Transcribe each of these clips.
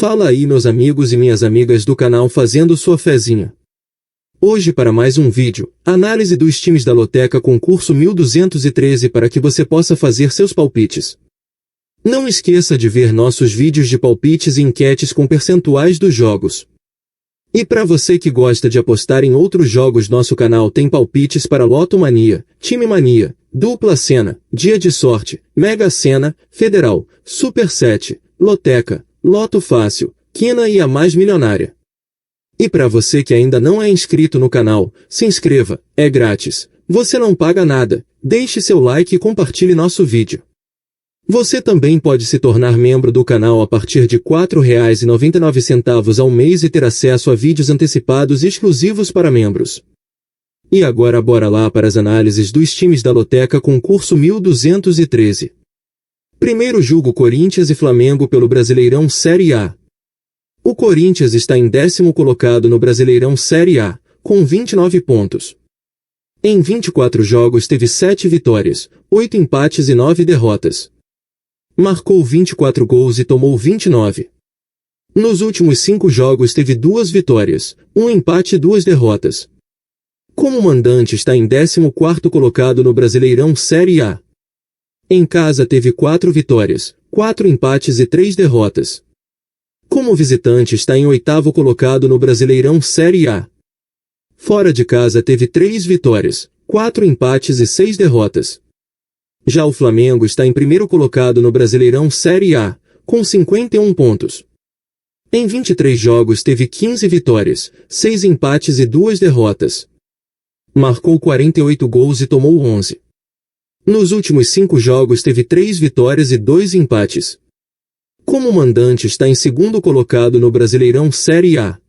Fala aí meus amigos e minhas amigas do canal fazendo sua fezinha. Hoje para mais um vídeo, análise dos times da Loteca concurso 1213 para que você possa fazer seus palpites. Não esqueça de ver nossos vídeos de palpites e enquetes com percentuais dos jogos. E para você que gosta de apostar em outros jogos, nosso canal tem palpites para Loto Mania, Time Mania, Dupla Sena, Dia de Sorte, Mega Sena, Federal, Super 7, Loteca, Loto Fácil, Quina e a Mais Milionária. E para você que ainda não é inscrito no canal, se inscreva, é grátis, você não paga nada, deixe seu like e compartilhe nosso vídeo. Você também pode se tornar membro do canal a partir de R$ 4,99 ao mês e ter acesso a vídeos antecipados exclusivos para membros. E agora bora lá para as análises dos times da Loteca concurso 1213. Primeiro jogo Corinthians e Flamengo pelo Brasileirão Série A. O Corinthians está em 10º colocado no Brasileirão Série A, com 29 pontos. Em 24 jogos teve 7 vitórias, 8 empates e 9 derrotas. Marcou 24 gols e tomou 29. Nos últimos 5 jogos teve 2 vitórias, 1 empate e 2 derrotas. Como mandante está em 14º colocado no Brasileirão Série A. Em casa teve 4 vitórias, 4 empates e 3 derrotas. Como visitante está em 8º colocado no Brasileirão Série A. Fora de casa teve 3 vitórias, 4 empates e 6 derrotas. Já o Flamengo está em 1º colocado no Brasileirão Série A, com 51 pontos. Em 23 jogos teve 15 vitórias, 6 empates e 2 derrotas. Marcou 48 gols e tomou 11. Nos últimos 5 jogos teve 3 vitórias e 2 empates. Como mandante está em 2º colocado no Brasileirão Série A.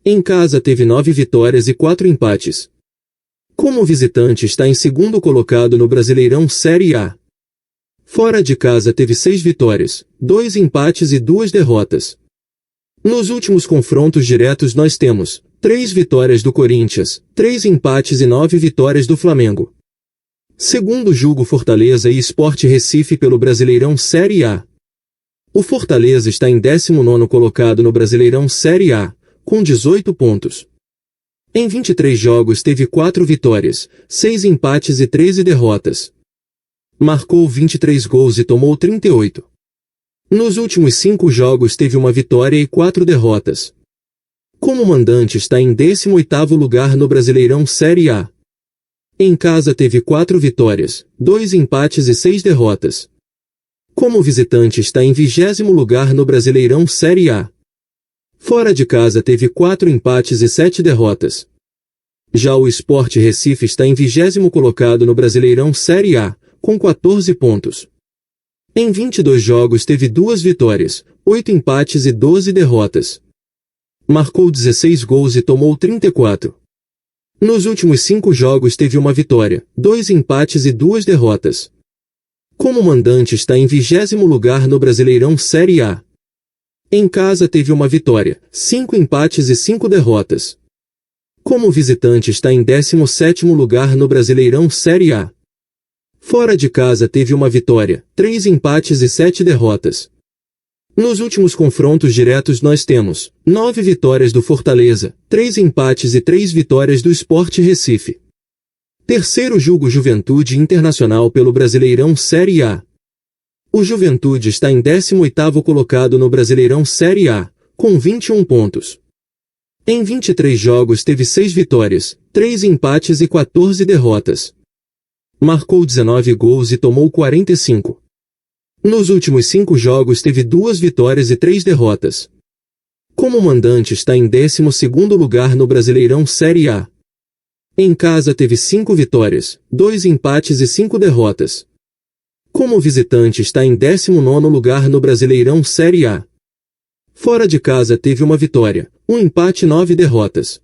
Em casa teve 9 vitórias e 4 empates. Como visitante está em 2º colocado no Brasileirão Série A. Fora de casa teve 6 vitórias, 2 empates e 2 derrotas. Nos últimos confrontos diretos nós temos 3 vitórias do Corinthians, 3 empates e 9 vitórias do Flamengo. Segundo jogo Fortaleza e Sport Recife pelo Brasileirão Série A. O Fortaleza está em 19º colocado no Brasileirão Série A, com 18 pontos. Em 23 jogos teve 4 vitórias, 6 empates e 13 derrotas. Marcou 23 gols e tomou 38. Nos últimos 5 jogos teve 1 vitória e 4 derrotas. Como mandante está em 18º lugar no Brasileirão Série A. Em casa teve 4 vitórias, 2 empates e 6 derrotas. Como visitante está em 20º lugar no Brasileirão Série A. Fora de casa teve 4 empates e 7 derrotas. Já o Sport Recife está em 20º colocado no Brasileirão Série A, com 14 pontos. Em 22 jogos teve 2 vitórias, 8 empates e 12 derrotas. Marcou 16 gols e tomou 34. Nos últimos 5 jogos teve 1 vitória, 2 empates e 2 derrotas. Como mandante está em 20º lugar no Brasileirão Série A. Em casa teve 1 vitória, 5 empates e 5 derrotas. Como visitante está em 17º lugar no Brasileirão Série A. Fora de casa teve 1 vitória, 3 empates e 7 derrotas. Nos últimos confrontos diretos nós temos 9 vitórias do Fortaleza, 3 empates e 3 vitórias do Sport Recife. Terceiro jogo Juventude Internacional pelo Brasileirão Série A. O Juventude está em 18º colocado no Brasileirão Série A, com 21 pontos. Em 23 jogos teve 6 vitórias, 3 empates e 14 derrotas. Marcou 19 gols e tomou 45. Nos últimos 5 jogos teve 2 vitórias e 3 derrotas. Como mandante está em 12º lugar no Brasileirão Série A. Em casa teve 5 vitórias, 2 empates e 5 derrotas. Como visitante está em 19º lugar no Brasileirão Série A. Fora de casa teve 1 vitória, 1 empate e 9 derrotas.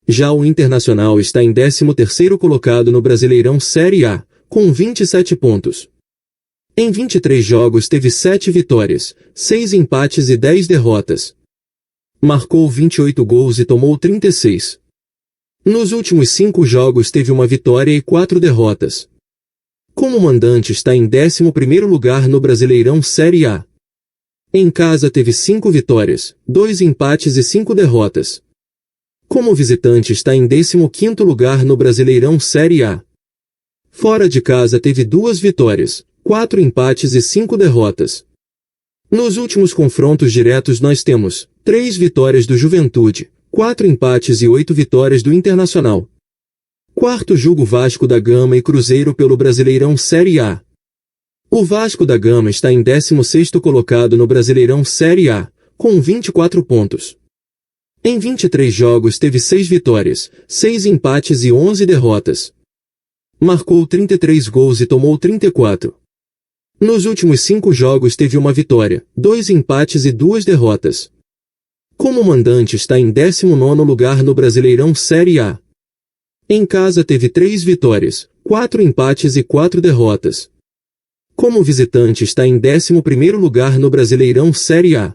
Já o Internacional está em 13º colocado no Brasileirão Série A, com 27 pontos. Em 23 jogos teve 7 vitórias, 6 empates e 10 derrotas. Marcou 28 gols e tomou 36. Nos últimos 5 jogos teve 1 vitória e 4 derrotas. Como mandante está em 11º lugar no Brasileirão Série A. Em casa teve 5 vitórias, 2 empates e 5 derrotas. Como visitante está em 15º lugar no Brasileirão Série A. Fora de casa teve 2 vitórias, 4 empates e 5 derrotas. Nos últimos confrontos diretos nós temos 3 vitórias do Juventude, 4 empates e 8 vitórias do Internacional. Quarto jogo Vasco da Gama e Cruzeiro pelo Brasileirão Série A. O Vasco da Gama está em 16º colocado no Brasileirão Série A, com 24 pontos. Em 23 jogos teve 6 vitórias, 6 empates e 11 derrotas. Marcou 33 gols e tomou 34. Nos últimos 5 jogos teve uma vitória, 2 empates e 2 derrotas. Como mandante está em 19º lugar no Brasileirão Série A. Em casa teve 3 vitórias, 4 empates e 4 derrotas. Como visitante está em 11º lugar no Brasileirão Série A.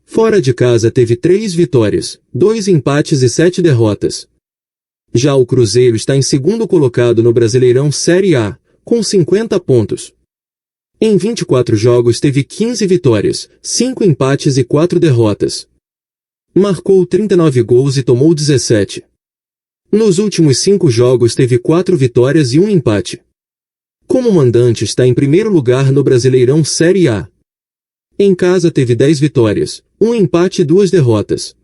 Fora de casa teve 3 vitórias, 2 empates e 7 derrotas. Já o Cruzeiro está em 2º colocado no Brasileirão Série A, com 50 pontos. Em 24 jogos teve 15 vitórias, 5 empates e 4 derrotas. Marcou 39 gols e tomou 17. Nos últimos 5 jogos teve 4 vitórias e 1 empate. Como mandante está em 1º lugar no Brasileirão Série A. Em casa teve 10 vitórias, 1 empate e 2 derrotas.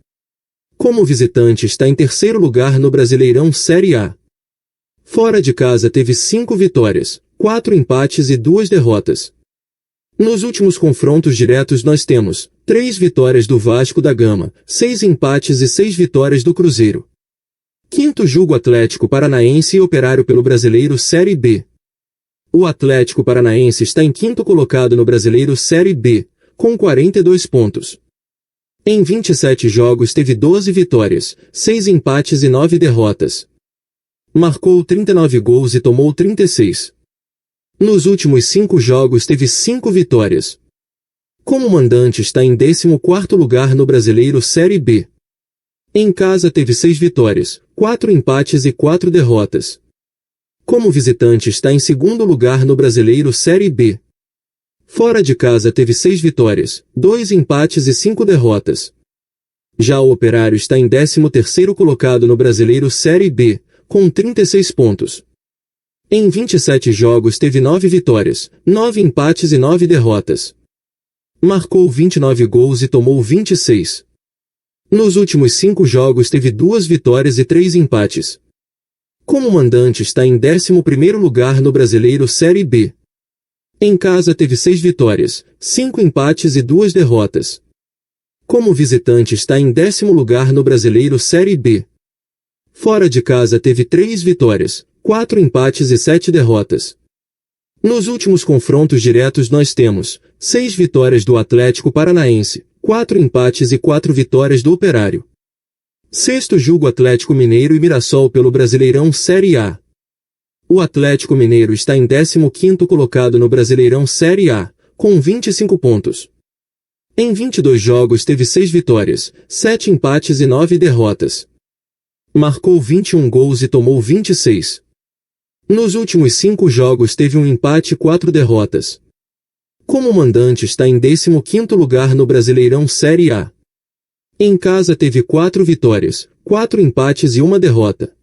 Como visitante está em 3º lugar no Brasileirão Série A. Fora de casa teve 5 vitórias, 4 empates e 2 derrotas. Nos últimos confrontos diretos nós temos 3 vitórias do Vasco da Gama, 6 empates e 6 vitórias do Cruzeiro. Quinto jogo Atlético Paranaense e Operário pelo Brasileiro Série B. O Atlético Paranaense está em 5º colocado no Brasileiro Série B, com 42 pontos. Em 27 jogos teve 12 vitórias, 6 empates e 9 derrotas. Marcou 39 gols e tomou 36. Nos últimos 5 jogos teve 5 vitórias. Como mandante está em 14º lugar no Brasileiro Série B. Em casa teve 6 vitórias, 4 empates e 4 derrotas. Como visitante está em 2º lugar no Brasileiro Série B. Fora de casa teve 6 vitórias, 2 empates e 5 derrotas. Já o Operário está em 13º colocado no Brasileiro Série B, com 36 pontos. Em 27 jogos teve 9 vitórias, 9 empates e 9 derrotas. Marcou 29 gols e tomou 26. Nos últimos 5 jogos teve 2 vitórias e 3 empates. Como mandante está em 11º lugar no Brasileiro Série B. Em casa teve 6 vitórias, 5 empates e 2 derrotas. Como visitante está em 10º lugar no Brasileiro Série B. Fora de casa teve 3 vitórias, 4 empates e 7 derrotas. Nos últimos confrontos diretos nós temos 6 vitórias do Atlético Paranaense, 4 empates e 4 vitórias do Operário. Sexto jogo Atlético Mineiro e Mirassol pelo Brasileirão Série A. O Atlético Mineiro está em 15º colocado no Brasileirão Série A, com 25 pontos. Em 22 jogos teve 6 vitórias, 7 empates e 9 derrotas. Marcou 21 gols e tomou 26. Nos últimos 5 jogos teve um empate e 4 derrotas. Como mandante está em 15º lugar no Brasileirão Série A. Em casa teve 4 vitórias, 4 empates e 1 derrota.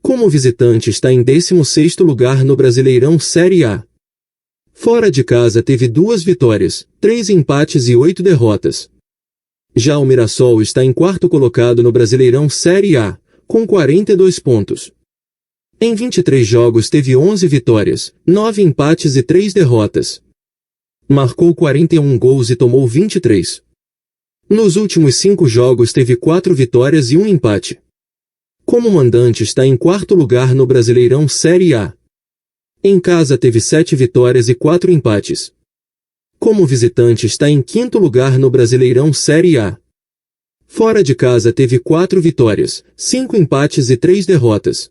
Como visitante está em 16º lugar no Brasileirão Série A. Fora de casa teve 2 vitórias, 3 empates e 8 derrotas. Já o Mirassol está em 4º colocado no Brasileirão Série A, com 42 pontos. Em 23 jogos teve 11 vitórias, 9 empates e 3 derrotas. Marcou 41 gols e tomou 23. Nos últimos 5 jogos teve 4 vitórias e 1 empate. Como mandante está em 4º lugar no Brasileirão Série A. Em casa teve 7 vitórias e 4 empates. Como visitante está em 5º lugar no Brasileirão Série A. Fora de casa teve 4 vitórias, 5 empates e 3 derrotas.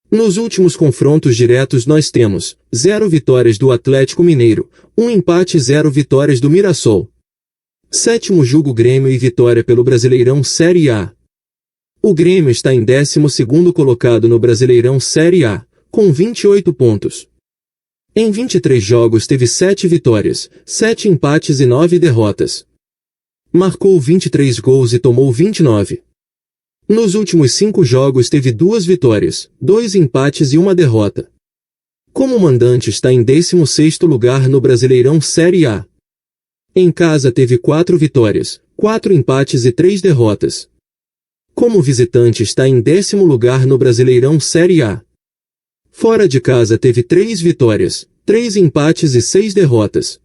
Nos últimos confrontos diretos nós temos 0 vitórias do Atlético Mineiro, 1 empate e 0 vitórias do Mirassol. Sétimo jogo Grêmio e Vitória pelo Brasileirão Série A. O Grêmio está em 12º colocado no Brasileirão Série A, com 28 pontos. Em 23 jogos teve 7 vitórias, 7 empates e 9 derrotas. Marcou 23 gols e tomou 29. Nos últimos 5 jogos teve 2 vitórias, 2 empates e 1 derrota. Como mandante está em 16º lugar no Brasileirão Série A. Em casa teve 4 vitórias, 4 empates e 3 derrotas. Como visitante está em 10º lugar no Brasileirão Série A. Fora de casa teve 3 vitórias, 3 empates e 6 derrotas.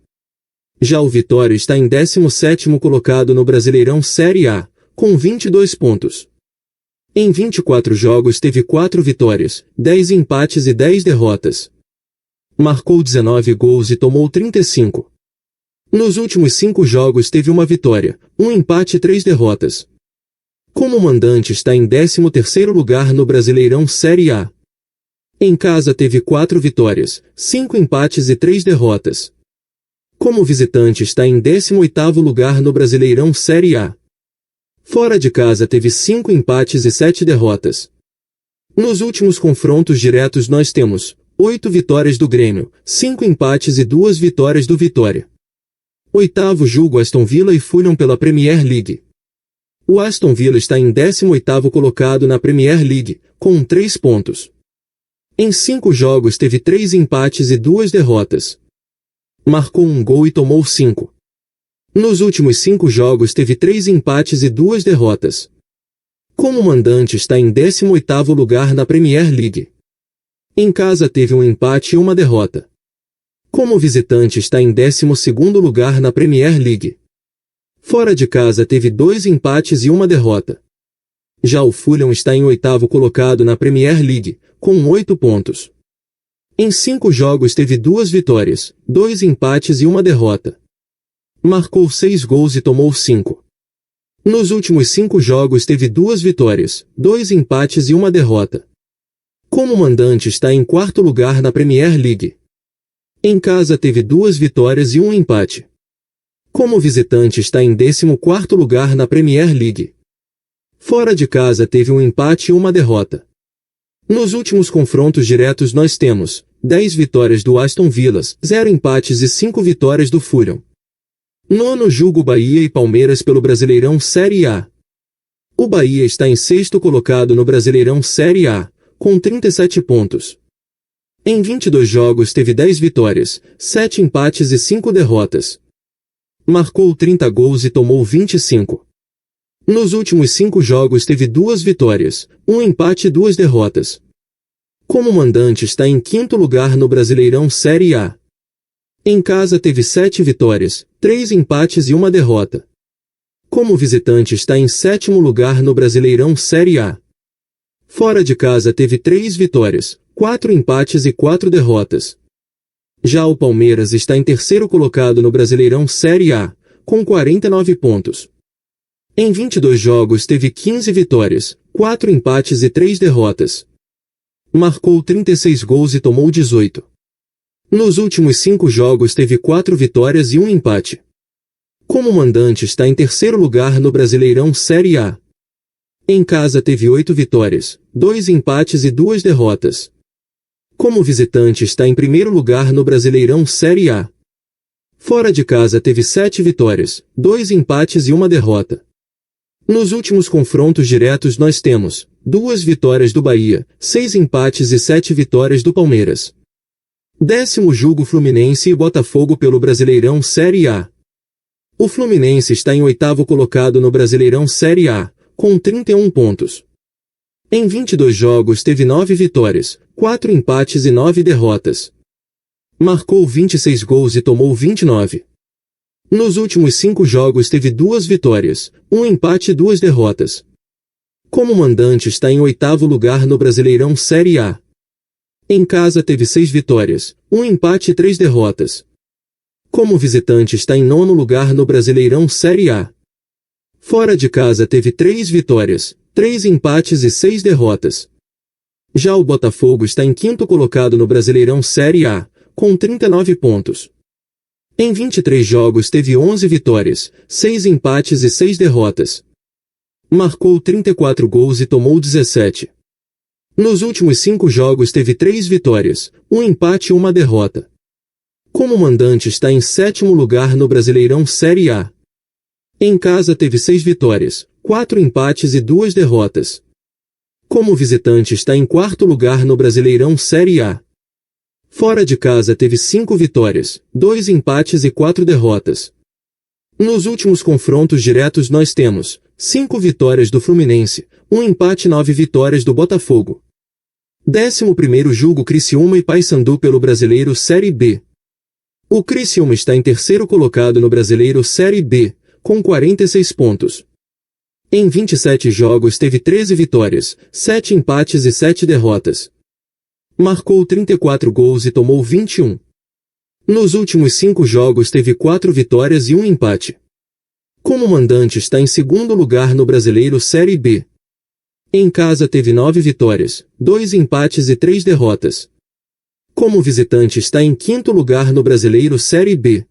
Já o Vitória está em 17º colocado no Brasileirão Série A, com 22 pontos. Em 24 jogos teve 4 vitórias, 10 empates e 10 derrotas. Marcou 19 gols e tomou 35. Nos últimos 5 jogos teve 1 vitória, 1 empate e 3 derrotas. Como mandante está em 13º lugar no Brasileirão Série A. Em casa teve 4 vitórias, 5 empates e 3 derrotas. Como visitante está em 18º lugar no Brasileirão Série A. Fora de casa teve 5 empates e 7 derrotas. Nos últimos confrontos diretos nós temos 8 vitórias do Grêmio, 5 empates e 2 vitórias do Vitória. Oitavo jogo Aston Villa e Fulham pela Premier League. O Aston Villa está em 18º colocado na Premier League, com 3 pontos. Em 5 jogos teve 3 empates e 2 derrotas. Marcou 1 gol e tomou 5. Nos últimos 5 jogos teve 3 empates e 2 derrotas. Como mandante está em 18º lugar na Premier League. Em casa teve 1 empate e 1 derrota. Como visitante está em 12º lugar na Premier League. Fora de casa teve 2 empates e 1 derrota. Já o Fulham está em 8º colocado na Premier League, com 8 pontos. Em 5 jogos teve 2 vitórias, 2 empates e 1 derrota. Marcou 6 gols e tomou 5. Nos últimos 5 jogos teve 2 vitórias, 2 empates e 1 derrota. Como mandante está em 4º lugar na Premier League. Em casa teve 2 vitórias e 1 empate. Como visitante está em 14º lugar na Premier League. Fora de casa teve 1 empate e 1 derrota. Nos últimos confrontos diretos nós temos 10 vitórias do Aston Villa, 0 empates e 5 vitórias do Fulham. Nono jogo Bahia e Palmeiras pelo Brasileirão Série A. O Bahia está em 6º colocado no Brasileirão Série A, com 37 pontos. Em 22 jogos teve 10 vitórias, 7 empates e 5 derrotas. Marcou 30 gols e tomou 25. Nos últimos 5 jogos teve 2 vitórias, 1 empate e 2 derrotas. Como mandante está em 5º lugar no Brasileirão Série A. Em casa teve 7 vitórias, 3 empates e 1 derrota. Como visitante está em 7º lugar no Brasileirão Série A. Fora de casa teve 3 vitórias, 4 empates e 4 derrotas. Já o Palmeiras está em 3º colocado no Brasileirão Série A, com 49 pontos. Em 22 jogos teve 15 vitórias, 4 empates e 3 derrotas. Marcou 36 gols e tomou 18. Nos últimos 5 jogos teve 4 vitórias e 1 empate. Como mandante está em 3º lugar no Brasileirão Série A. Em casa teve 8 vitórias, 2 empates e 2 derrotas. Como visitante está em 1º lugar no Brasileirão Série A. Fora de casa teve 7 vitórias, 2 empates e 1 derrota. Nos últimos confrontos diretos nós temos 2 vitórias do Bahia, 6 empates e 7 vitórias do Palmeiras. 10º jogo Fluminense e Botafogo pelo Brasileirão Série A. O Fluminense está em 8º colocado no Brasileirão Série A, com 31 pontos. Em 22 jogos teve 9 vitórias, 4 empates e 9 derrotas. Marcou 26 gols e tomou 29. Nos últimos 5 jogos teve 2 vitórias, 1 empate e 2 derrotas. Como mandante está em 8º lugar no Brasileirão Série A. Em casa teve 6 vitórias, 1 empate e 3 derrotas. Como visitante está em 9º lugar no Brasileirão Série A. Fora de casa teve 3 vitórias, 3 empates e 6 derrotas. Já o Botafogo está em 5º colocado no Brasileirão Série A, com 39 pontos. Em 23 jogos teve 11 vitórias, 6 empates e 6 derrotas. Marcou 34 gols e tomou 17. Nos últimos 5 jogos teve 3 vitórias, 1 empate e 1 derrota. Como mandante está em sétimo lugar no Brasileirão Série A. Em casa teve 6 vitórias, 4 empates e 2 derrotas. Como visitante está em quarto lugar no Brasileirão Série A. Fora de casa teve 5 vitórias, 2 empates e 4 derrotas. Nos últimos confrontos diretos nós temos 5 vitórias do Fluminense, 1 empate e 9 vitórias do Botafogo. 11º jogo Criciúma e Paysandu pelo Brasileiro Série B. O Criciúma está em terceiro colocado no Brasileiro Série B, com 46 pontos. Em 27 jogos teve 13 vitórias, 7 empates e 7 derrotas. Marcou 34 gols e tomou 21. Nos últimos 5 jogos teve 4 vitórias e 1 empate. Como mandante está em segundo lugar no Brasileiro Série B. Em casa teve 9 vitórias, 2 empates e 3 derrotas. Como visitante está em quinto lugar no Brasileiro Série B.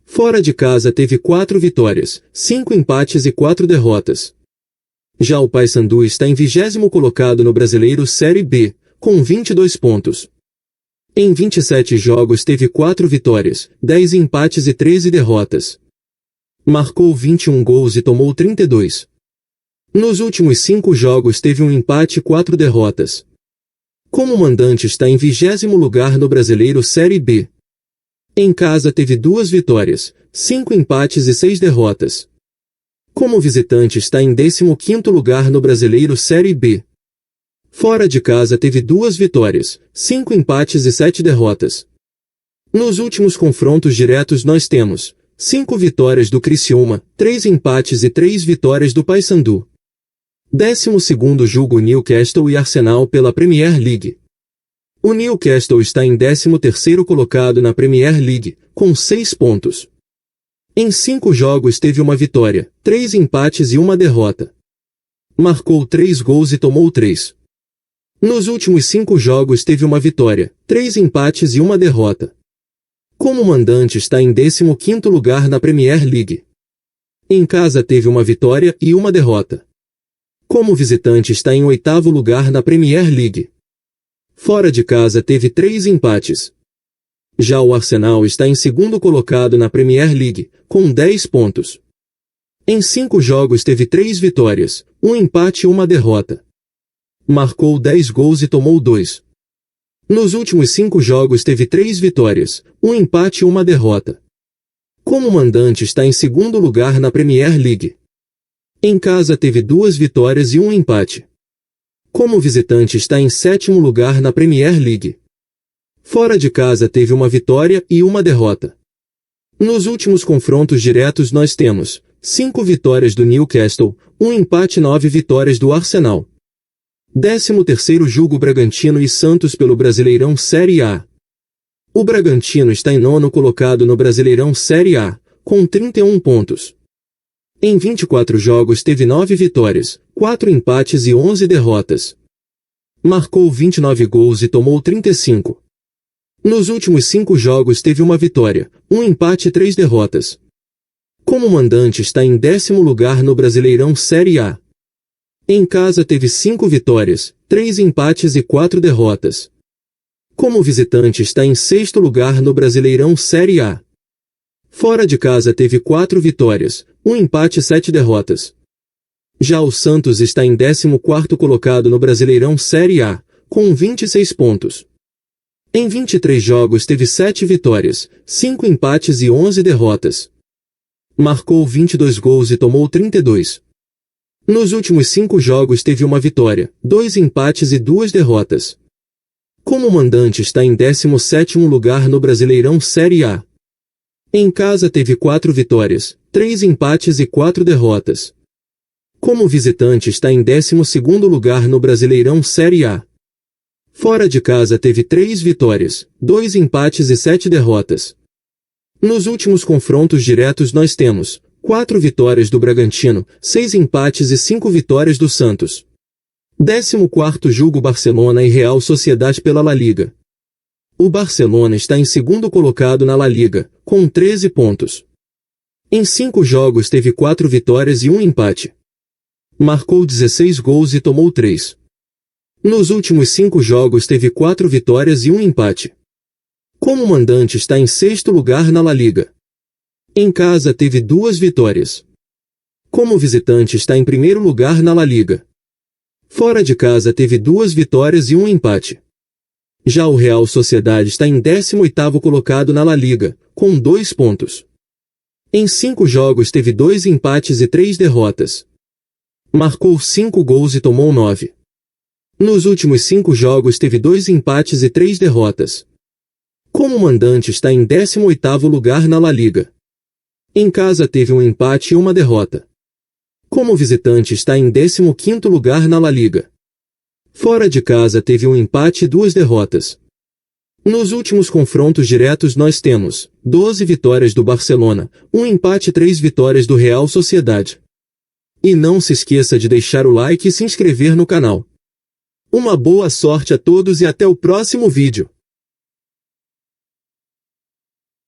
Fora de casa teve 4 vitórias, 5 empates e 4 derrotas. Já o Paysandu está em 20º colocado no Brasileiro Série B, com 22 pontos. Em 27 jogos teve 4 vitórias, 10 empates e 13 derrotas. Marcou 21 gols e tomou 32. Nos últimos 5 jogos teve 1 empate e 4 derrotas. Como mandante está em 20º lugar no Brasileiro Série B. Em casa teve 2 vitórias, 5 empates e 6 derrotas. Como visitante está em 15º lugar no Brasileiro Série B. Fora de casa teve 2 vitórias, 5 empates e 7 derrotas. Nos últimos confrontos diretos nós temos 5 vitórias do Criciúma, 3 empates e 3 vitórias do Paysandu. 12º jogo Newcastle e Arsenal pela Premier League. O Newcastle está em 13º colocado na Premier League, com 6 pontos. Em 5 jogos teve 1 vitória, 3 empates e 1 derrota. Marcou 3 gols e tomou 3. Nos últimos 5 jogos teve 1 vitória, 3 empates e 1 derrota. Como mandante está em 15º lugar na Premier League. Em casa teve 1 vitória e 1 derrota. Como visitante está em 8º lugar na Premier League. Fora de casa teve 3 empates. Já o Arsenal está em segundo colocado na Premier League, com 10 pontos. Em 5 jogos teve 3 vitórias, 1 empate e 1 derrota. Marcou 10 gols e tomou 2. Nos últimos 5 jogos teve 3 vitórias, 1 empate e 1 derrota. Como mandante está em segundo lugar na Premier League. Em casa teve 2 vitórias e 1 empate. Como visitante está em 7º lugar na Premier League. Fora de casa teve 1 vitória e 1 derrota. Nos últimos confrontos diretos nós temos 5 vitórias do Newcastle, 1 empate e 9 vitórias do Arsenal. 13º jogo Bragantino e Santos pelo Brasileirão Série A. O Bragantino está em 9º colocado no Brasileirão Série A, com 31 pontos. Em 24 jogos teve 9 vitórias, 4 empates e 11 derrotas. Marcou 29 gols e tomou 35. Nos últimos 5 jogos teve 1 vitória, 1 empate e 3 derrotas. Como mandante está em 10º lugar no Brasileirão Série A. Em casa teve 5 vitórias, 3 empates e 4 derrotas. Como visitante está em 6º lugar no Brasileirão Série A. Fora de casa teve 4 vitórias, 1 empate e 7 derrotas. Já o Santos está em 14º colocado no Brasileirão Série A, com 26 pontos. Em 23 jogos teve 7 vitórias, 5 empates e 11 derrotas. Marcou 22 gols e tomou 32. Nos últimos 5 jogos teve 1 vitória, 2 empates e 2 derrotas. Como mandante está em 17º lugar no Brasileirão Série A. Em casa teve 4 vitórias, 3 empates e 4 derrotas. Como visitante está em 12º lugar no Brasileirão Série A. Fora de casa teve 3 vitórias, 2 empates e 7 derrotas. Nos últimos confrontos diretos nós temos 4 vitórias do Bragantino, 6 empates e 5 vitórias do Santos. 14º jogo Barcelona e Real Sociedade pela La Liga. O Barcelona está em segundo colocado na La Liga, com 13 pontos. Em 5 jogos teve 4 vitórias e 1 empate. Marcou 16 gols e tomou 3. Nos últimos 5 jogos teve 4 vitórias e 1 empate. Como mandante está em sexto lugar na La Liga. Em casa teve 2 vitórias. Como visitante está em primeiro lugar na La Liga. Fora de casa teve 2 vitórias e 1 empate. Já o Real Sociedad está em 18º colocado na La Liga, com 2 pontos. Em 5 jogos teve 2 empates e 3 derrotas. Marcou 5 gols e tomou 9. Nos últimos 5 jogos teve 2 empates e 3 derrotas. Como mandante está em 18º lugar na La Liga. Em casa teve 1 empate e 1 derrota. Como visitante está em 15º lugar na La Liga. Fora de casa teve 1 empate e 2 derrotas. Nos últimos confrontos diretos nós temos 12 vitórias do Barcelona, 1 empate e 3 vitórias do Real Sociedad. E não se esqueça de deixar o like e se inscrever no canal. Uma boa sorte a todos e até o próximo vídeo.